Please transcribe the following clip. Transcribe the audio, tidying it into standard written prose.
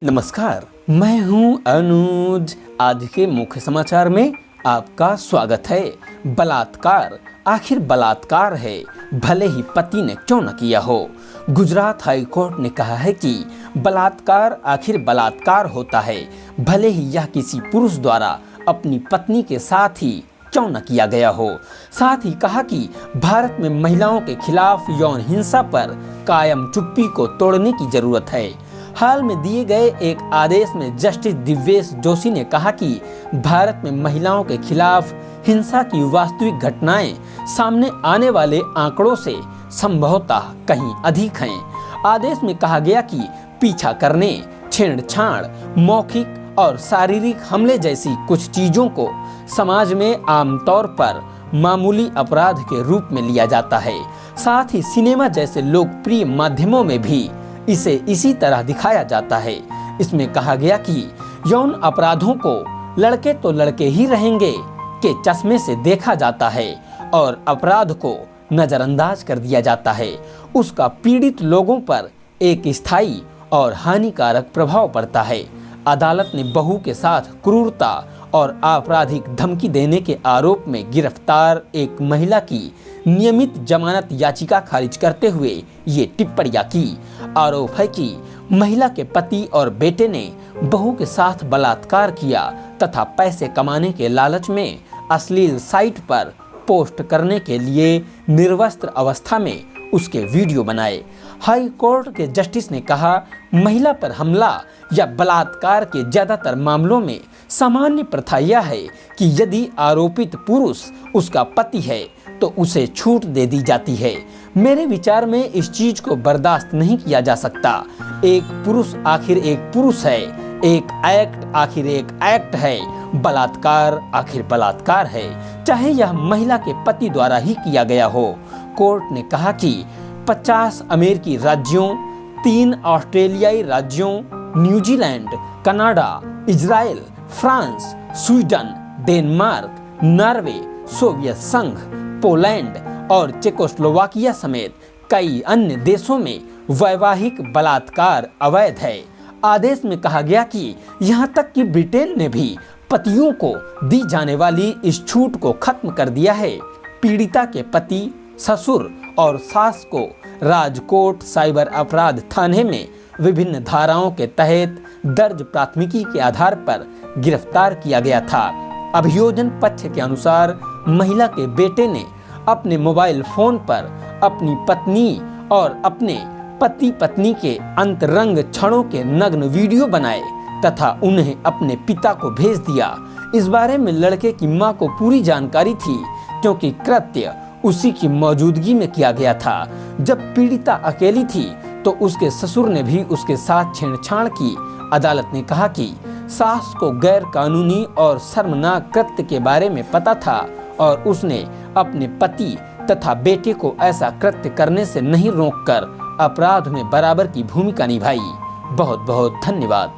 नमस्कार, मैं हूं अनुज। आज के मुख्य समाचार में आपका स्वागत है। बलात्कार आखिर बलात्कार है, भले ही पति ने क्यों न किया हो। गुजरात हाई कोर्ट ने कहा है कि बलात्कार आखिर बलात्कार होता है, भले ही यह किसी पुरुष द्वारा अपनी पत्नी के साथ ही क्यों न किया गया हो। साथ ही कहा कि भारत में महिलाओं के खिलाफ यौन हिंसा पर कायम चुप्पी को तोड़ने की जरूरत है। हाल में दिए गए एक आदेश में जस्टिस दिव्येश जोशी ने कहा कि भारत में महिलाओं के खिलाफ हिंसा की वास्तविक घटनाएं सामने आने वाले आंकड़ों से संभवतः कहीं अधिक हैं। आदेश में कहा गया कि पीछा करने, छेड़छाड़, मौखिक और शारीरिक हमले जैसी कुछ चीजों को समाज में आमतौर पर मामूली अपराध के रूप में लिया जाता है। साथ ही सिनेमा जैसे लोकप्रिय माध्यमों में भी इसे इसी तरह दिखाया जाता है। इसमें कहा गया कि यौन अपराधों को लड़के तो लड़के ही रहेंगे के चश्मे से देखा जाता है और अपराध को नजरअंदाज कर दिया जाता है। उसका पीड़ित लोगों पर एक स्थायी और हानिकारक प्रभाव पड़ता है। अदालत ने बहू के साथ क्रूरता और आपराधिक धमकी देने के आरोप में गिरफ्तार एक महिला की नियमित जमानत याचिका खारिज करते हुए ये टिप्पणियां की। आरोप है कि महिला के पति और बेटे ने बहू के साथ बलात्कार किया तथा पैसे कमाने के लालच में अश्लील साइट पर पोस्ट करने के लिए निर्वस्त्र अवस्था में उसके वीडियो बनाए। हाई कोर्ट के जस्टिस ने कहा, महिला पर हमला या बलात्कार के ज्यादातर मामलों में सामान्य प्रथा यह है कि यदि आरोपित पुरुष उसका पति है तो उसे छूट दे दी जाती है। मेरे विचार में इस चीज को बर्दाश्त नहीं किया जा सकता। एक पुरुष आखिर एक पुरुष है, एक एक्ट आखिर एक एक्ट है, बलात्कार आखिर बलात्कार है, चाहे यह महिला के पति द्वारा ही किया गया हो। कोर्ट ने कहा कि 50 अमेरिकी राज्यों, 3 ऑस्ट्रेलियाई राज्यों, New Zealand, Canada, Israel, France, Sweden, Denmark, Norway, Soviet संघ, पोलैंड और चेकोस्लोवाकिया समेत कई अन्य देशों में वैवाहिक बलात्कार अवैध है। आदेश में कहा गया कि यहाँ तक कि ब्रिटेन ने भी पतियों को दी जाने वाली इस छूट को खत्म कर दिया है। पीड़िता के पति, ससुर और सास को राजकोट साइबर अपराध थाने में विभिन्न धाराओं के तहत दर्ज प्राथमिकी के आधार पर गिरफ्तार किया गया था। अभियोजन पक्ष के अनुसार महिला के बेटे ने अपने मोबाइल फोन पर अपनी पत्नी और अपने पति पत्नी के अंतरंग क्षणों के नग्न वीडियो बनाए तथा उन्हें अपने पिता को भेज दिया। इस बारे में लड़के की मां को पूरी जानकारी थी क्योंकि कृत्य उसी की मौजूदगी में किया गया था। जब पीड़िता अकेली थी तो उसके ससुर ने भी उसके साथ छेड़छाड़ की। अदालत ने कहा कि सास को गैर कानूनी और शर्मनाक कृत्य के बारे में पता था और उसने अपने पति तथा बेटे को ऐसा कृत्य करने से नहीं रोककर अपराध में बराबर की भूमिका निभाई। बहुत बहुत धन्यवाद।